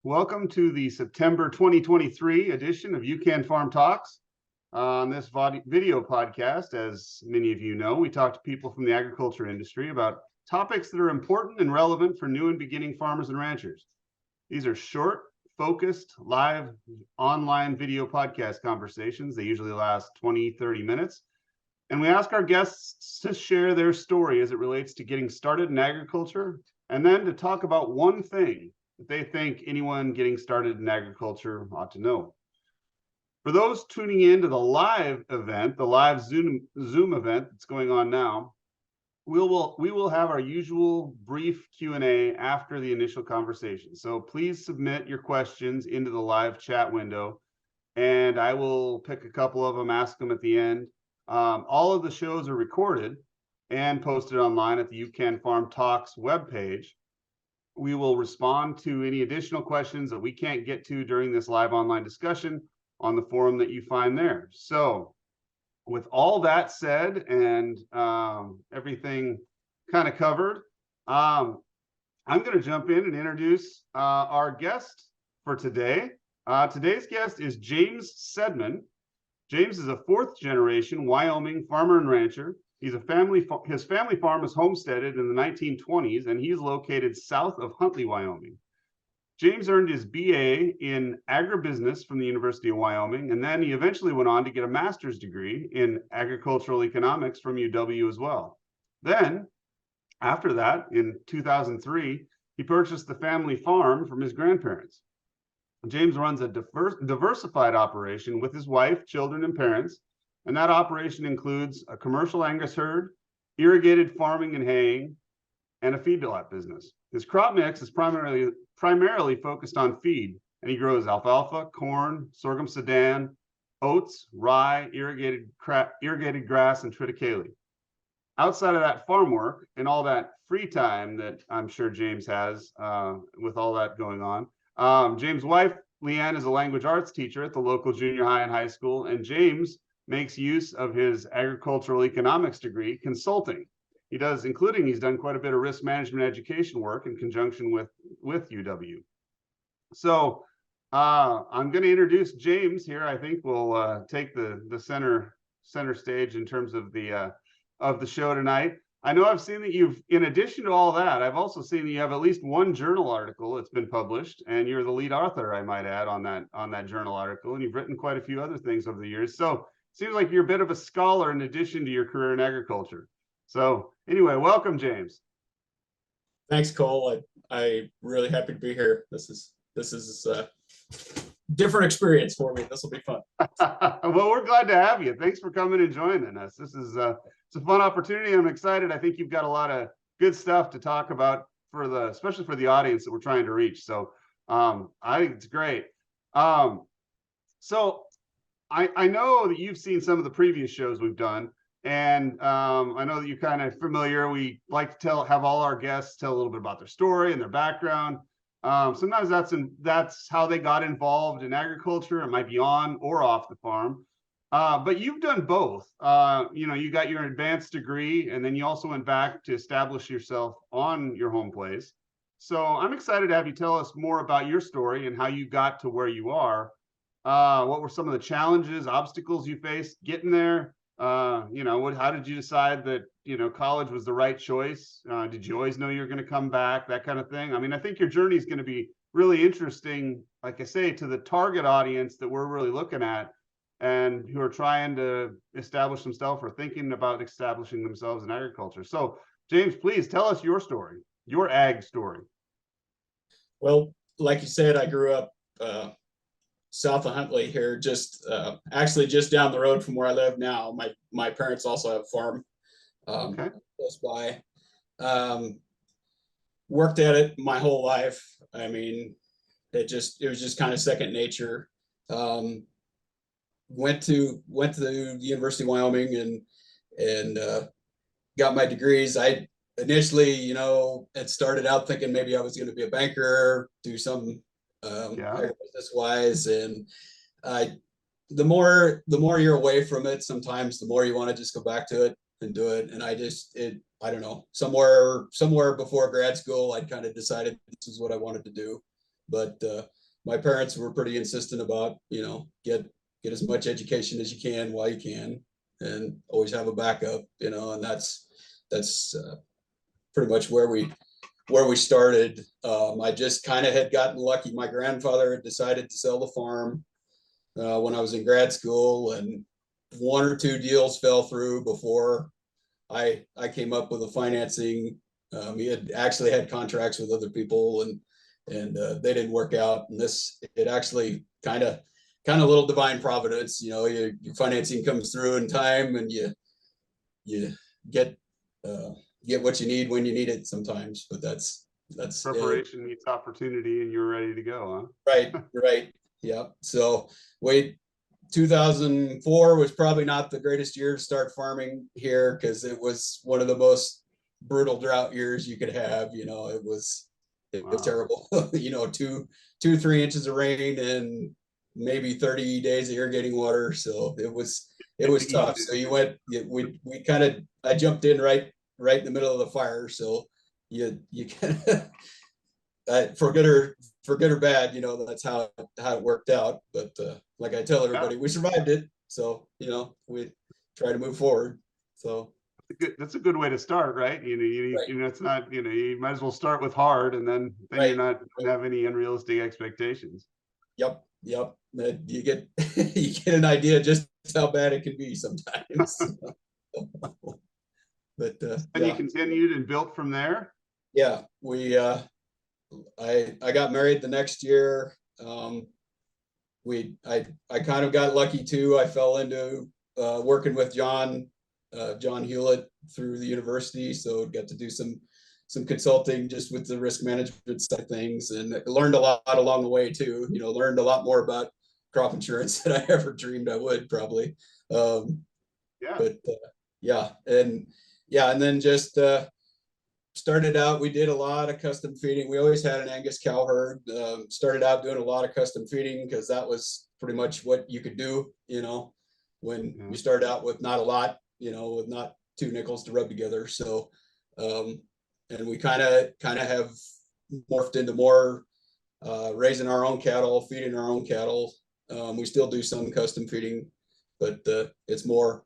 Welcome to the September 2023 edition of You Can Farm Talks. On this video podcast, as many of you know, we talk to people from the agriculture industry about topics that are important and relevant for new and beginning farmers and ranchers. These are short, focused, live, online video podcast conversations. They usually last 20-30 minutes. And we ask our guests to share their story as it relates to getting started in agriculture, and then to talk about one thing that they think anyone getting started in agriculture ought to know. For those tuning in to the live event, the live Zoom event that's going on now, we will have our usual brief Q&A after the initial conversation. So please submit your questions into the live chat window, and I will pick a couple of them, ask them at the end. All of the shows are recorded and posted online at the You Can Farm Talks webpage. We will respond to any additional questions that we can't get to during this live online discussion on the forum that you find there. So with all that said and everything kind of covered, I'm going to jump in and introduce our guest for today. Today's guest is James Sedman. James is a fourth generation Wyoming farmer and rancher. His family farm was homesteaded in the 1920s, and he's located south of Huntley, Wyoming. James earned his BA in agribusiness from the University of Wyoming, and then he eventually went on to get a master's degree in agricultural economics from UW as well. Then, after that, in 2003, he purchased the family farm from his grandparents. James runs a diversified operation with his wife, children, and parents, and that operation includes a commercial Angus herd, irrigated farming and haying, and a feedlot business. His crop mix is primarily focused on feed, and he grows alfalfa, corn, sorghum sudan, oats, rye, irrigated grass, and triticale. Outside of that farm work and all that free time that I'm sure James has with all that going on, James' wife, Leanne, is a language arts teacher at the local junior high and high school, and James makes use of his agricultural economics degree consulting. He's done quite a bit of risk management education work in conjunction with UW. So I'm going to introduce James here. I think we'll take the center stage in terms of the show tonight. I know I've seen that in addition to all that, I've also seen that you have at least one journal article that's been published, and you're the lead author, I might add, on that journal article, and you've written quite a few other things over the years. So it seems like you're a bit of a scholar in addition to your career in agriculture. So anyway, welcome, James. Thanks, Cole. I'm really happy to be here. This is a different experience for me. This will be fun. Well, we're glad to have you. Thanks for coming and joining us. This is it's a fun opportunity. I'm excited. I think you've got a lot of good stuff to talk about especially for the audience that we're trying to reach. So I think it's great. So I know that you've seen some of the previous shows we've done, and I know that you're kind of familiar. We like to have all our guests tell a little bit about their story and their background. Sometimes that's how they got involved in agriculture. It might be on or off the farm. But you've done both. You got your advanced degree, and then you also went back to establish yourself on your home place. So I'm excited to have you tell us more about your story and how you got to where you are. What were some of the challenges, obstacles you faced getting there? How did you decide that, college was the right choice? Did you always know you were going to come back? That kind of thing. I mean, I think your journey is going to be really interesting, like I say, to the target audience that we're really looking at, and who are trying to establish themselves or thinking about establishing themselves in agriculture. So, James, please tell us your story, your ag story. Well, like you said, I grew up south of Huntley here, actually just down the road from where I live now. My parents also have a farm close by. Worked at it my whole life. I mean, it was just kind of second nature. Went to the University of Wyoming and got my degrees. I initially, had started out thinking maybe I was going to be a banker, do some business wise, and the more you're away from it, sometimes the more you want to just go back to it and do it. And I don't know, somewhere before grad school, I'd kind of decided this is what I wanted to do. but my parents were pretty insistent about, get as much education as you can while you can, and always have a backup, and that's pretty much where we started. I just kind of had gotten lucky. My grandfather had decided to sell the farm when I was in grad school, and one or two deals fell through before I came up with the financing. He had actually had contracts with other people, and they didn't work out. And it actually kind of a little divine providence. Your financing comes through in time, and you get what you need when you need it sometimes. But that's Preparation meets opportunity, and you're ready to go, huh? Right. Yeah. So wait, 2004 was probably not the greatest year to start farming here, because it was one of the most brutal drought years you could have. It was terrible. 2-3 inches of rain and maybe 30 days of irrigating water. So it was tough. So I jumped in right in the middle of the fire. So you kind of for good or bad, that's how it worked out. But like I tell everybody, we survived it. So we try to move forward. So that's a good way to start, right? It's not, you might as well start with hard, and then right. You're not going to have any unrealistic expectations. Yep. You get an idea just how bad it can be sometimes. But and you continued and built from there. Yeah, I got married the next year. I kind of got lucky too. I fell into working with John Hewlett through the university, so got to do some consulting just with the risk management side of things, and learned a lot along the way too. Learned a lot more about crop insurance than I ever dreamed I would, probably. But and then just started out. We did a lot of custom feeding. We always had an Angus cow herd. Started out doing a lot of custom feeding because that was pretty much what you could do. When we started out with not a lot. With not 2 nickels to rub together. So, and we kind of have morphed into more raising our own cattle, feeding our own cattle. We still do some custom feeding, but it's more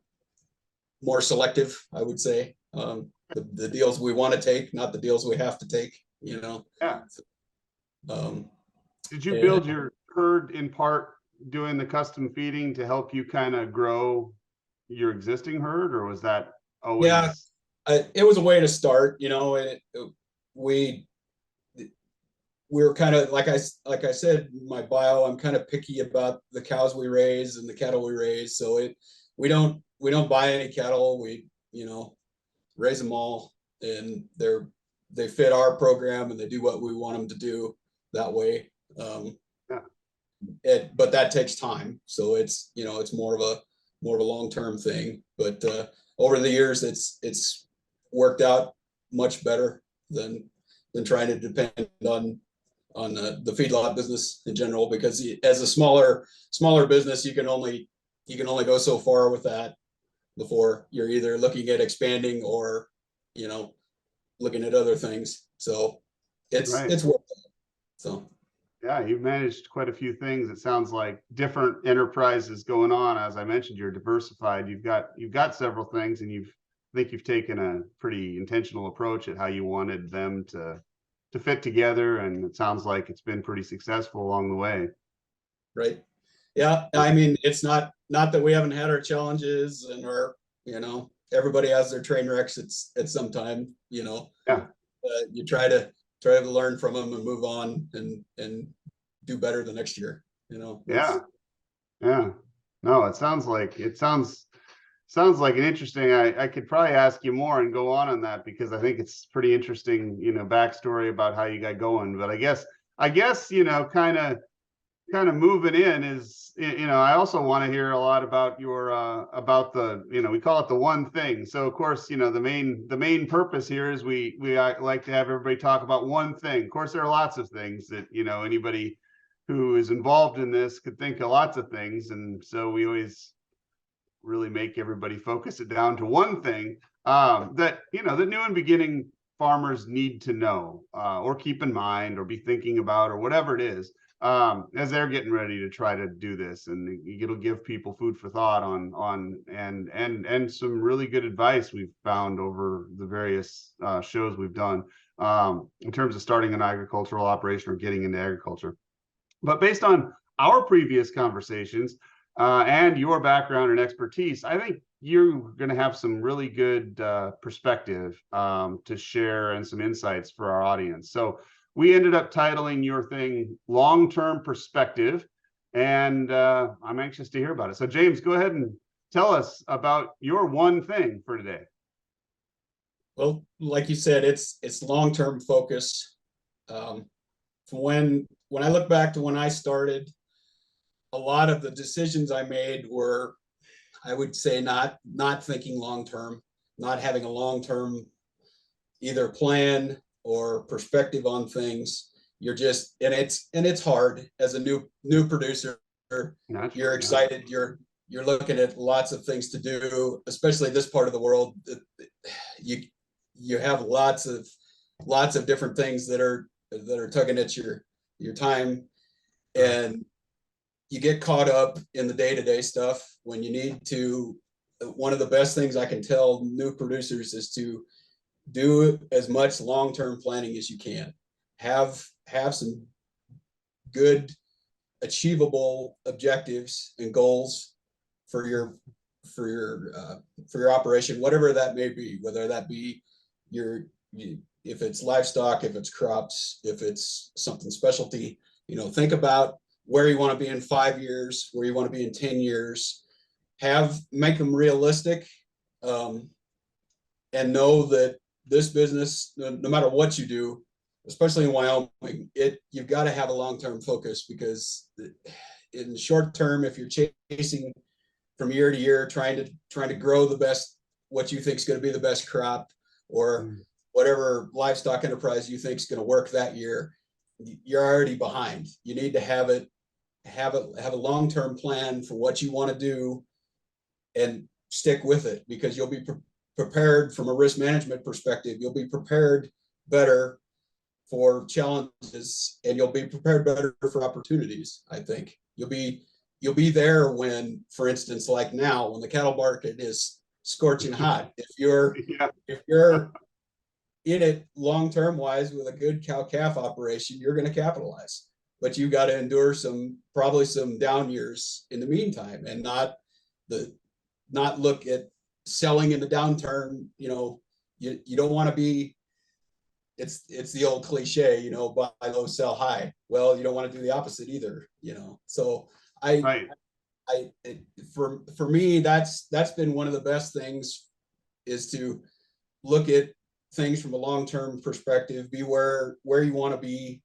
selective, I would say. The deals we want to take, not the deals we have to take. Yeah. Did you build your herd in part doing the custom feeding to help you kind of grow your existing herd, or was that always? Yeah, it was a way to start. We were kind of like I said in my bio, I'm kind of picky about the cows we raise and the cattle we raise. So we don't buy any cattle. We raise them all, and they fit our program, and they do what we want them to do that way. But that takes time. So it's more of a long-term thing. But over the years, it's worked out much better than trying to depend on the feedlot business in general, because as a smaller business, you can only go so far with that before you're either looking at expanding or looking at other things. So it's worth it. So yeah, you've managed quite a few things. It sounds like different enterprises going on. As I mentioned, you're diversified. You've got several things, and I think you've taken a pretty intentional approach at how you wanted them to fit together, and it sounds like it's been pretty successful along the way. Right. Yeah, I mean, it's not that we haven't had our challenges, and everybody has their train wrecks at some time. You try to learn from them and move on and do better the next year. Yeah. No, it sounds like an interesting. I could probably ask you more and go on that, because I think it's pretty interesting, backstory about how you got going. But I guess kind of moving in is, I also want to hear a lot about your about the, we call it the one thing. So of course, the main purpose here is we like to have everybody talk about one thing. Of course, there are lots of things that anybody who is involved in this could think of lots of things, and so we always really make everybody focus it down to one thing that the new and beginning farmers need to know or keep in mind or be thinking about or whatever it is as they're getting ready to try to do this? And it'll give people food for thought on and some really good advice we've found over the various shows we've done in terms of starting an agricultural operation or getting into agriculture. But based on our previous conversations and your background and expertise, I think you're going to have some really good perspective to share and some insights for our audience. So we ended up titling your thing Long-Term Perspective, and I'm anxious to hear about it. So James, go ahead and tell us about your one thing for today. Well, like you said, it's long-term focus. When I look back to when I started, a lot of the decisions I made were, I would say, not thinking long-term, not having a long-term either plan or perspective on things. You're just, and it's hard as a new producer. You're excited. You're looking at lots of things to do, especially this part of the world. You have lots of different things that are tugging at your time, and you get caught up in the day-to-day stuff when you need to. One of the best things I can tell new producers is to do as much long-term planning as you can. Have some good achievable objectives and goals for your operation, whatever that may be, whether that be if it's livestock, if it's crops, if it's something specialty. Think about where you want to be in 5 years, where you want to be in 10 years. Make them realistic, and know that this business, no matter what you do, especially in Wyoming, you've got to have a long-term focus, because in the short term, if you're chasing from year to year, trying to grow the best, what you think is going to be the best crop, or whatever livestock enterprise you think is going to work that year, you're already behind. You need to have a long-term plan for what you want to do and stick with it, because you'll be prepared from a risk management perspective. You'll be prepared better for challenges, and you'll be prepared better for opportunities. I think you'll be there when, for instance, like now, when the cattle market is scorching hot, if you're in it long-term wise with a good cow-calf operation, you're going to capitalize. But you've got to endure probably some down years in the meantime, and not look at selling in the downturn. You don't want to be, it's the old cliche, buy low, sell high. Well, you don't want to do the opposite either, So for me, that's been one of the best things, is to look at things from a long-term perspective, be where you want to be,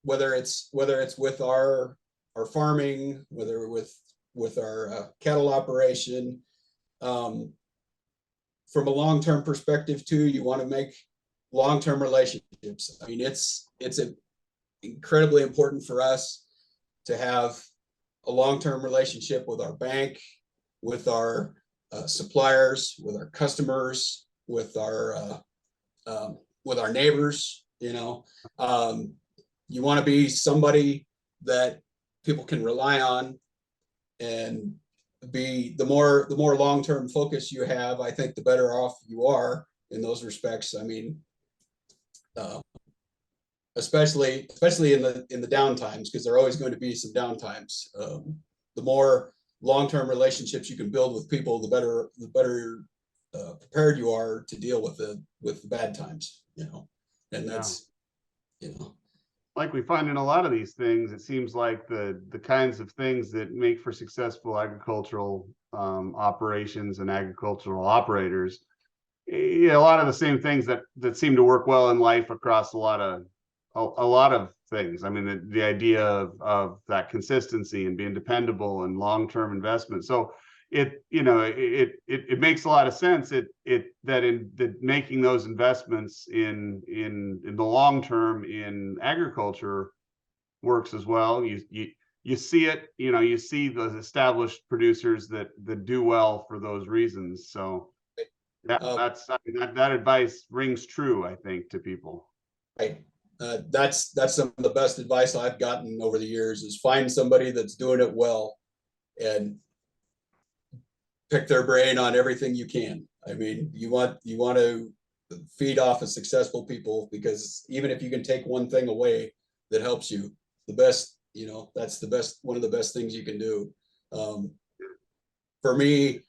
whether it's with our farming, whether with our cattle operation. From a long-term perspective too, you want to make long-term relationships. I mean, it's incredibly important for us to have a long-term relationship with our bank, with our suppliers, with our customers, with our neighbors. You want to be somebody that people can rely on, and the more long-term focus you have, I think the better off you are in those respects. I mean, especially in the down times, because there are always going to be some down times. The more long-term relationships you can build with people, the better prepared you are to deal with the bad times. And that's like we find in a lot of these things, it seems like the kinds of things that make for successful agricultural operations and agricultural operators, a lot of the same things that seem to work well in life across a lot of things. I mean, the idea of that consistency and being dependable and long-term investment. So it makes a lot of sense that making those investments in the long term in agriculture works as well. You see it, you see those established producers that do well for those reasons. So Yeah, I mean, that advice rings true, I think, to people. Right. That's some of the best advice I've gotten over the years is find somebody that's doing it well and pick their brain on everything you can. I mean, you want to feed off of successful people, because even if you can take one thing away that helps you, the best, that's the best, one of the best things you can do. Um, for me,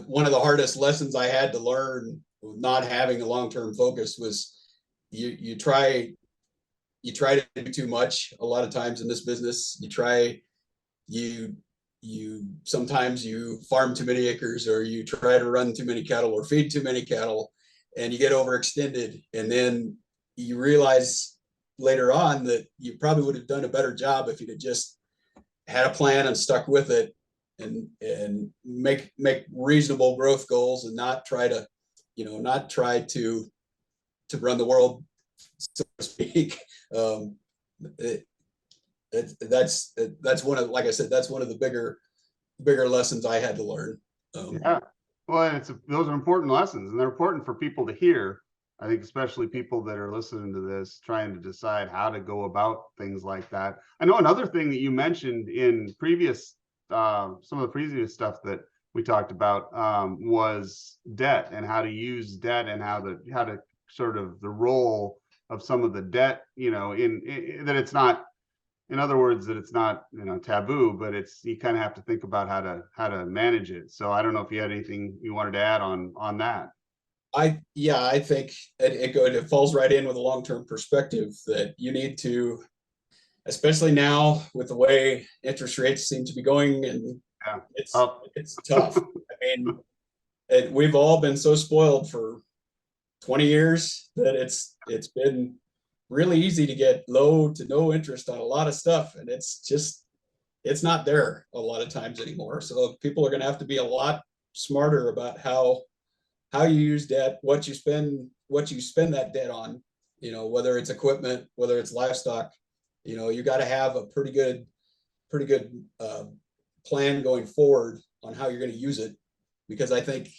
one of the hardest lessons I had to learn not having a long-term focus was you try to do too much a lot of times in this business. You sometimes you farm too many acres, or you try to run too many cattle or feed too many cattle, and you get overextended, and then you realize later on that you probably would have done a better job if you'd have just had a plan and stuck with it, and make reasonable growth goals, and not try to run the world, so to speak. um, it, that's one of, like I said, that's one of the bigger lessons I had to learn. Yeah. Well, and those are important lessons, and they're important for people to hear. I think especially people that are listening to this, trying to decide how to go about things like that. I know another thing that you mentioned in previous, some of the previous stuff that we talked about, was debt, and how to use debt, and how to sort of the role of some of the debt, in that it's not, in other words, that it's not, taboo, but you kind of have to think about how to manage it. So I don't know if you had anything you wanted to add on that. I think it falls right in with a long-term perspective that you need to, especially now with the way interest rates seem to be going, and Yeah. it's tough. I mean, we've all been so spoiled for 20 years that it's been really easy to get low to no interest on a lot of stuff, and it's not there a lot of times anymore. So people are going to have to be a lot smarter about how you use debt, what you spend that debt on, whether it's equipment, whether it's livestock. You got to have a pretty good plan going forward on how you're going to use it, because I think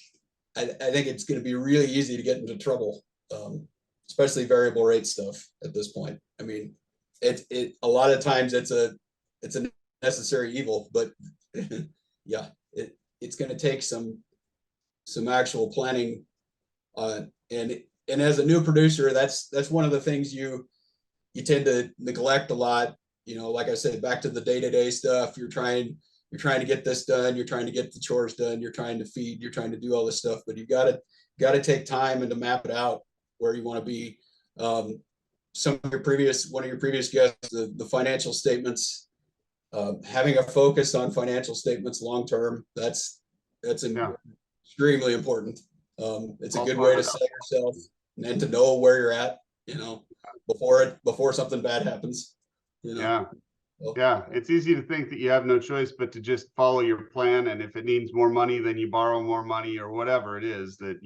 it's going to be really easy to get into trouble, especially variable rate stuff at this point. I mean, it a lot of times it's a necessary evil, but yeah, it's going to take some actual planning. And as a new producer, that's one of the things you tend to neglect a lot. Like I said, back to the day-to-day stuff, you're trying to get this done, you're trying to get the chores done, you're trying to feed, you're trying to do all this stuff, but you've got to take time and to map it out where you want to be. One of your previous guests, the financial statements, having a focus on financial statements long term, that's extremely important. It's a good way to set yourself and to know where you're at, before something bad happens. Yeah. Yeah, it's easy to think that you have no choice but to just follow your plan, and if it needs more money, then you borrow more money, or whatever it is that,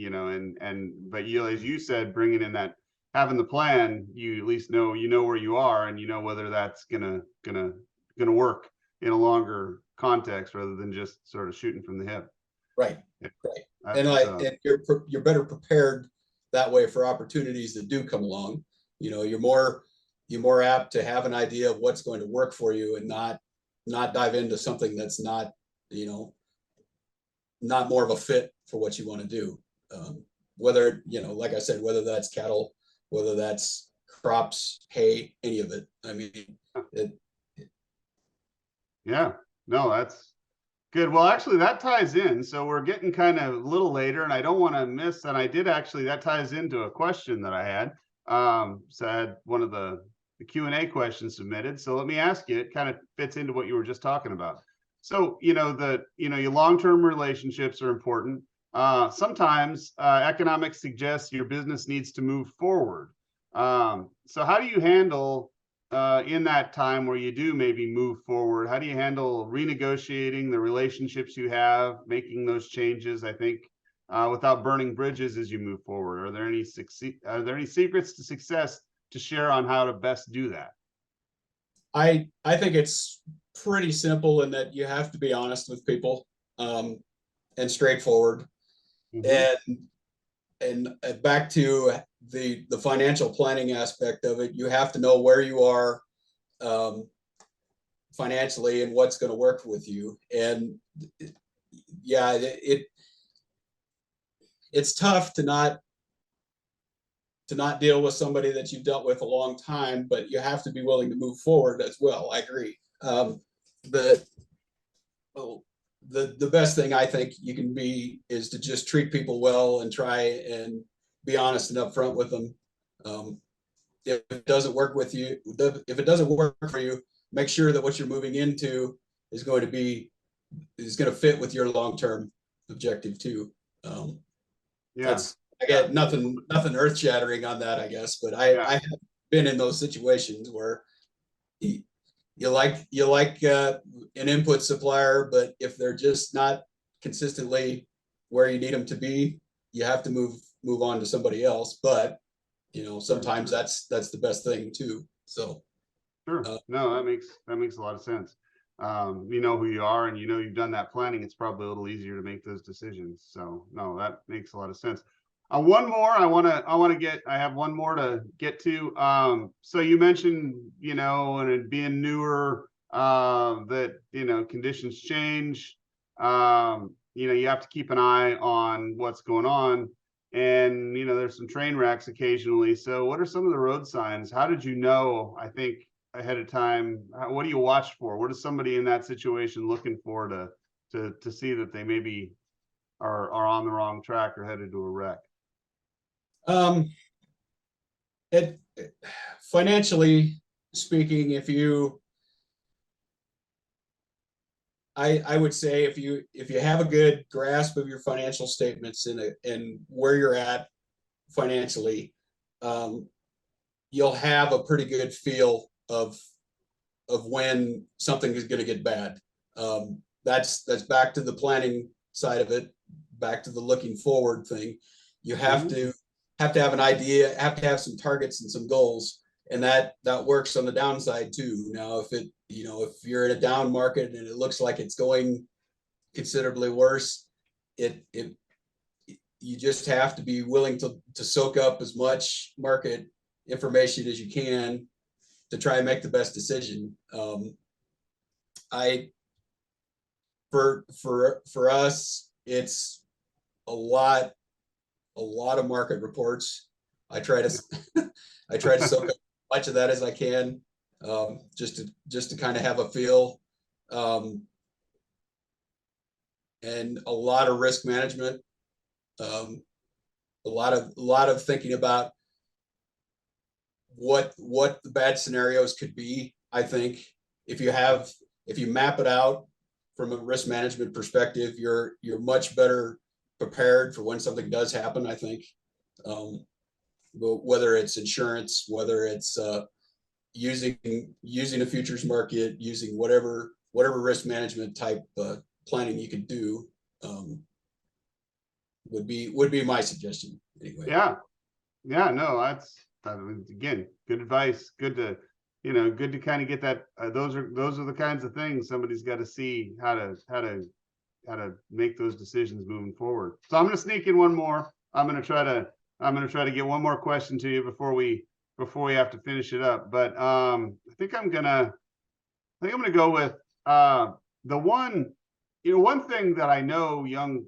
but as you said, bringing in that, having the plan, you at least know where you are, and whether that's gonna work in a longer context rather than just sort of shooting from the hip. Right. And you're better prepared that way for opportunities that do come along. You're more apt to have an idea of what's going to work for you, and not dive into something that's not more of a fit for what you want to do. Whether, like I said, whether that's cattle, whether that's crops, hay, any of it. I mean, yeah, no, that's good. Well, actually, that ties in. So we're getting kind of a little later, and I don't want to miss. And that ties into a question that I had. So I had one of the Q&A questions submitted. So let me ask you, it kind of fits into what you were just talking about. So, your long-term relationships are important. Sometimes economics suggests your business needs to move forward. So how do you handle in that time where you do maybe move forward? How do you handle renegotiating the relationships you have, making those changes, I think, without burning bridges as you move forward? Are there any secrets to success to share on how to best do that? I think it's pretty simple in that you have to be honest with people, and straightforward. Mm-hmm. And back to the financial planning aspect of it, you have to know where you are financially and what's going to work with you. And yeah, it's tough to not deal with somebody that you've dealt with a long time, but you have to be willing to move forward as well. I agree. The best thing I think you can be is to just treat people well and try and be honest and upfront with them. If it doesn't work with you, if it doesn't work for you, make sure that what you're moving into is going to fit with your long-term objective too. That's, I get nothing earth-shattering on that, I guess, but I have been in those situations where you like an input supplier, but if they're just not consistently where you need them to be, you have to move on to somebody else. But sometimes that's the best thing too. So sure. No, that makes a lot of sense. You know who you are, and you've done that planning. It's probably a little easier to make those decisions. So no, that makes a lot of sense. One more I have one more to get to. So you mentioned, and it being newer, that, conditions change. You have to keep an eye on what's going on, and, there's some train wrecks occasionally. So what are some of the road signs? How did you know, I think, ahead of time? What do you watch for? What is somebody in that situation looking for to see that they maybe are on the wrong track or headed to a wreck? It financially speaking, I would say if you have a good grasp of your financial statements and where you're at financially, you'll have a pretty good feel of when something is going to get bad. That's back to the planning side of it, back to the looking forward thing. You have to have an idea, have to have some targets and some goals, and that works on the downside too. Now, if you're in a down market and it looks like it's going considerably worse, you just have to be willing to soak up as much market information as you can to try and make the best decision. For us, it's a lot of market reports. I try to soak up as much of that as I can, just to kind of have a feel, and a lot of risk management, a lot of thinking about what the bad scenarios could be. I think if you map it out from a risk management perspective, you're much better prepared for when something does happen. I think, whether it's insurance, whether it's using a futures market, using whatever risk management type planning you could do, would be my suggestion anyway. No, that's again, good advice. Good to kind of get that. Those are the kinds of things somebody's got to see how to make those decisions moving forward. So I'm going to sneak in one more. I'm going to try to get one more question to you before we have to finish it up. But I think I'm gonna go with the one thing that I know young,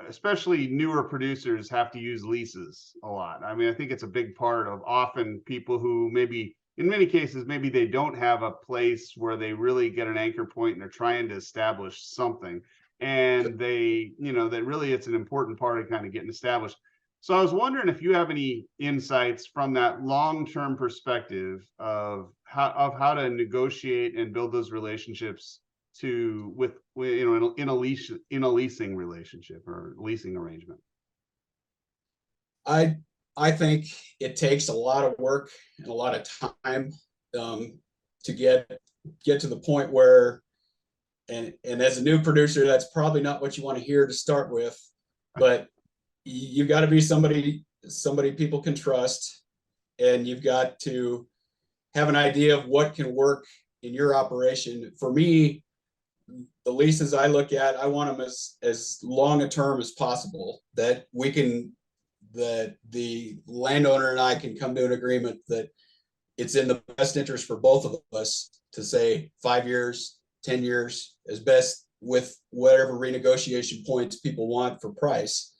especially newer producers, have to use leases a lot. I mean, I think it's a big part of often people who maybe, in many cases, maybe they don't have a place where they really get an anchor point and they're trying to establish something. And that really it's an important part of kind of getting established. So I was wondering if you have any insights from that long-term perspective of how to negotiate and build those relationships in a leasing relationship or leasing arrangement. I think it takes a lot of work and a lot of time to get to the point where, and as a new producer, that's probably not what you want to hear to start with, but you've got to be somebody people can trust, and you've got to have an idea of what can work in your operation. For me, the leases I look at, I want them as long a term as possible, that we can that the landowner and I can come to an agreement that it's in the best interest for both of us to say 5 years, 10 years, as best with whatever renegotiation points people want for price.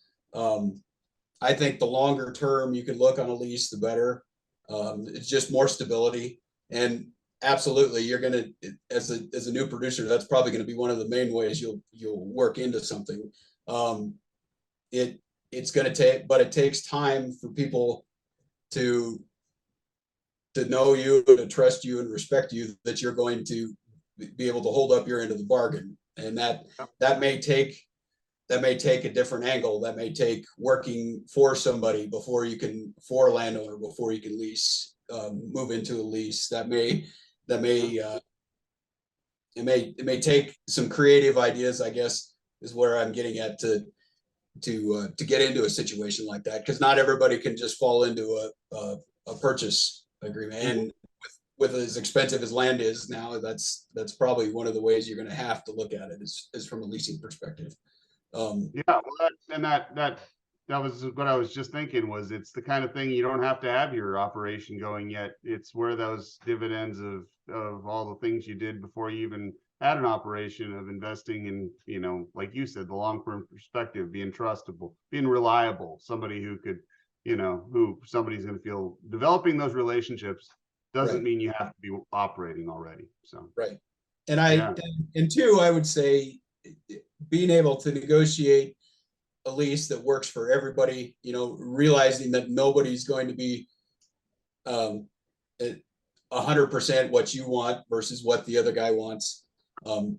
I think the longer term you can look on a lease, the better. It's just more stability. And absolutely, you're going to, as a new producer, that's probably going to be one of the main ways you'll work into something. It's going to take, but it takes time for people to know you, to trust you, and respect you, that you're going to be able to hold up your end of the bargain. And that may take a different angle. That may take working for somebody before you can, for a landowner, before you can lease, move into a lease. It may take some creative ideas, I guess, is where I'm getting at, to get into a situation like that, because not everybody can just fall into a purchase agreement. And with as expensive as land is now, that's probably one of the ways you're going to have to look at it, is from a leasing perspective. Yeah, well, that was what I was just thinking, was it's the kind of thing you don't have to have your operation going yet. It's where those dividends of all the things you did before you even had an operation, of investing in, like you said, the long-term perspective, being trustable, being reliable, somebody who could, who somebody's going to feel. Developing those relationships doesn't Right. mean you have to be operating already. So Right. And two, I would say, being able to negotiate a lease that works for everybody, realizing that nobody's going to be 100% what you want versus what the other guy wants.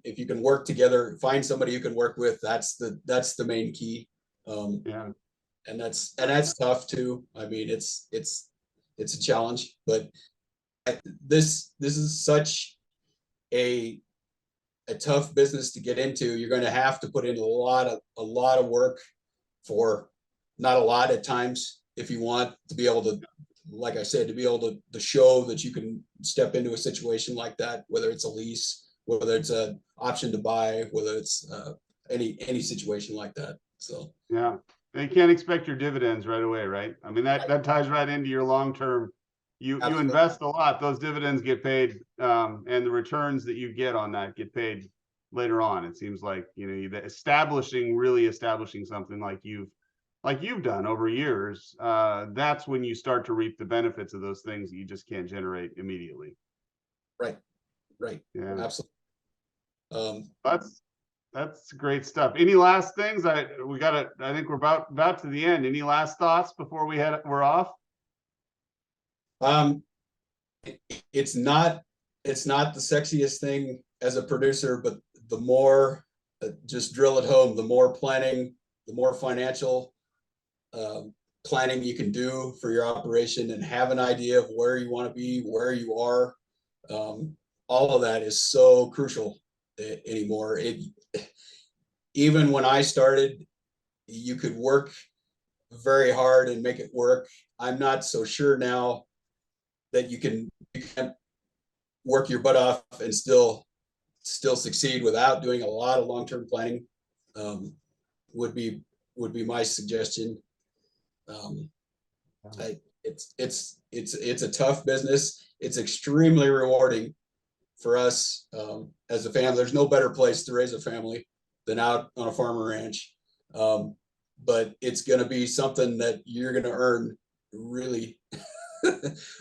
If you can work together, find somebody you can work with, that's the main key. Yeah. And that's tough too. I mean, it's a challenge, but this is such a tough business to get into. You're going to have to put in a lot of work for not a lot at times, if you want to be able to, like I said, to be able to show that you can step into a situation like that, whether it's a lease, whether it's an option to buy, whether it's any situation like that. So yeah, you can't expect your dividends right away, right? I mean, that ties right into your long-term. You invest a lot, those dividends get paid, and the returns that you get on that get paid later on. It seems like, really establishing something like you've done over years. That's when you start to reap the benefits of those things that you just can't generate immediately. Right. Yeah, absolutely. That's great stuff. Any last things? I think we're about to the end. Any last thoughts before we're off? It's not the sexiest thing as a producer, but the more, just drill it home, the more planning, the more financial planning you can do for your operation, and have an idea of where you want to be, where you are. All of that is so crucial anymore. Even when I started, you could work very hard and make it work. I'm not so sure now that you can work your butt off and still succeed without doing a lot of long-term planning. Would be my suggestion. It's a tough business. It's extremely rewarding for us as a family. There's no better place to raise a family than out on a farm or ranch. But it's going to be something that you're going to earn really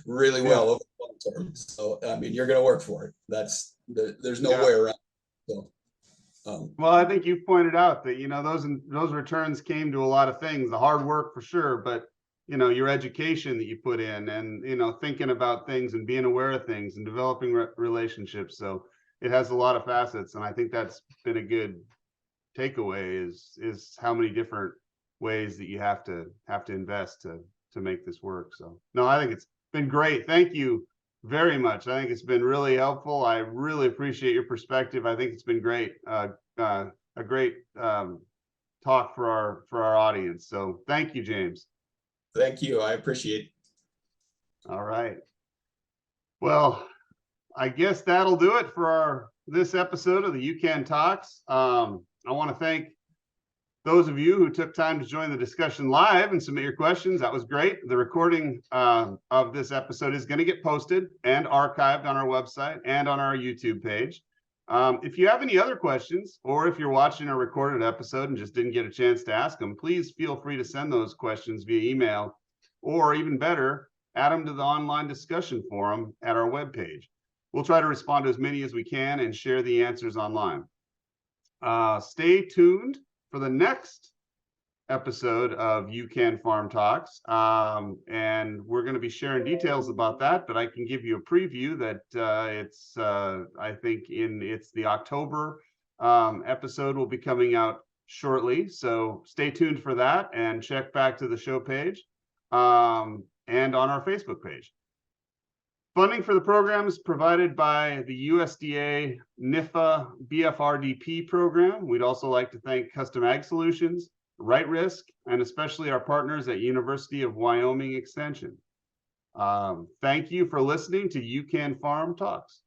really well over the long term. So I mean, you're going to work for it. There's no way around. So well, I think you've pointed out that those returns came to a lot of things, the hard work for sure, but your education that you put in, and thinking about things and being aware of things and developing relationships. So it has a lot of facets, and I think that's been a good takeaway, is how many different ways that you have to invest to make this work. So no, I think it's been great. Thank you very much. I think it's been really helpful. I really appreciate your perspective. I think it's been great. A great talk for our audience. So thank you, James. Thank you. I appreciate it. All right. Well, I guess that'll do it for this episode of the UCAN Talks. I want to thank Those of you who took time to join the discussion live and submit your questions, that was great. The recording of this episode is going to get posted and archived on our website and on our YouTube page. If you have any other questions, or if you're watching a recorded episode and just didn't get a chance to ask them, please feel free to send those questions via email, or even better, add them to the online discussion forum at our webpage. We'll try to respond to as many as we can and share the answers online. Stay tuned for the next episode of UCAN Farm Talks, and we're going to be sharing details about that, but I can give you a preview that I think it's the October episode will be coming out shortly, so stay tuned for that and check back to the show page and on our Facebook page. Funding for the program is provided by the USDA NIFA BFRDP program. We'd also like to thank Custom Ag Solutions, Right Risk, and especially our partners at University of Wyoming Extension. Thank you for listening to UCAN Farm Talks.